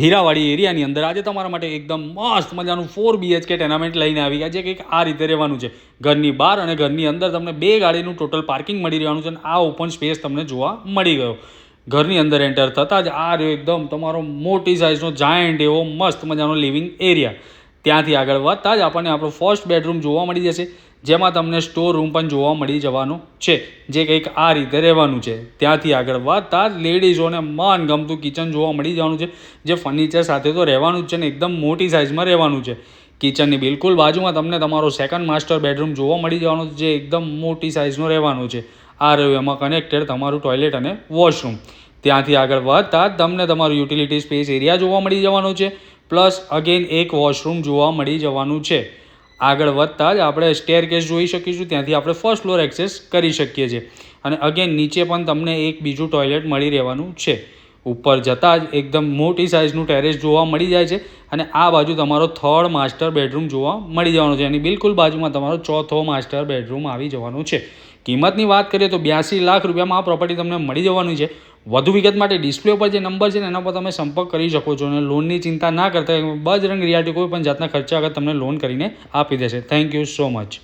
હીરાવાડી એરિયાની અંદર આજે તમારા માટે એકદમ મસ્ત મજાનું 4 BHK ટેનામેન્ટ લઈને આવી ગયા છે કંઈક આ રીતે રહેવાનું છે. ઘરની બહાર અને ઘરની અંદર તમને 2 ગાડીનું ટોટલ પાર્કિંગ મળી રહેવાનું છે અને આ ઓપન સ્પેસ તમને જોવા મળી ગયો. ઘરની અંદર એન્ટર થતાં જ આ રહ્યો એકદમ તમારો મોટી સાઇઝનો જાયન્ટ એવો મસ્ત મજાનો લિવિંગ એરિયા. ત્યાંથી આગળ વધતા જ આપણને આપણો ફર્સ્ટ બેડરૂમ જોવા મળી જશે, જેમાં તમને સ્ટોર રૂમ પણ જોવા મળી જવાનો છે, જે કંઈક આ રીતે રહેવાનું છે. ત્યાંથી આગળ વધતા જ લેડીઝોને મન ગમતું કિચન જોવા મળી જવાનું છે, જે ફર્નિચર સાથે તો રહેવાનું જ છે ને એકદમ મોટી સાઇઝમાં રહેવાનું છે. કિચનની બિલકુલ બાજુમાં તમને તમારો સેકન્ડ માસ્ટર બેડરૂમ જોવા મળી જવાનું છે, જે એકદમ મોટી સાઇઝનો રહેવાનો છે. આ રહ્યું એમાં કનેક્ટેડ તમારું ટોયલેટ અને વોશરૂમ. ત્યાંથી આગળ વધતા જ તમને તમારું યુટિલિટી સ્પેસ એરિયા જોવા મળી જવાનો છે, પ્લસ અગેન એક વોશરૂમ જોવા મળી જવાનું છે. આગળ વધતા જ આપણે સ્ટેરકેસ જોઈ શકીશું, ત્યાંથી આપણે ફર્સ્ટ ફ્લોર એક્સેસ કરી શકીએ છીએ. અને અગેન નીચે પણ તમને એક બીજું ટોયલેટ મળી રહેવાનું છે. ઉપર જતાં જ એકદમ મોટી સાઇઝનું ટેરેસ જોવા મળી જાય છે અને આ બાજુ તમારો થર્ડ માસ્ટર બેડરૂમ જોવા મળી જવાનો છે. એની બિલકુલ બાજુમાં તમારો ચોથો માસ્ટર બેડરૂમ આવી જવાનું છે. કિંમતની વાત કરીએ તો 82 લાખ રૂપિયામાં આ પ્રોપર્ટી તમને મળી જવાની છે. વધુ વિગત માટે ડિસ્પ્લે ઉપર જે નંબર છે ને એના પર તમે સંપર્ક કરી શકો છો અને લોનની ચિંતા ના કરતા બજરંગ રિયાલ્ટી કોઈ પણ જાતના ખર્ચા આગળ તમને લોન કરીને આપી દેશે. Thank you so much.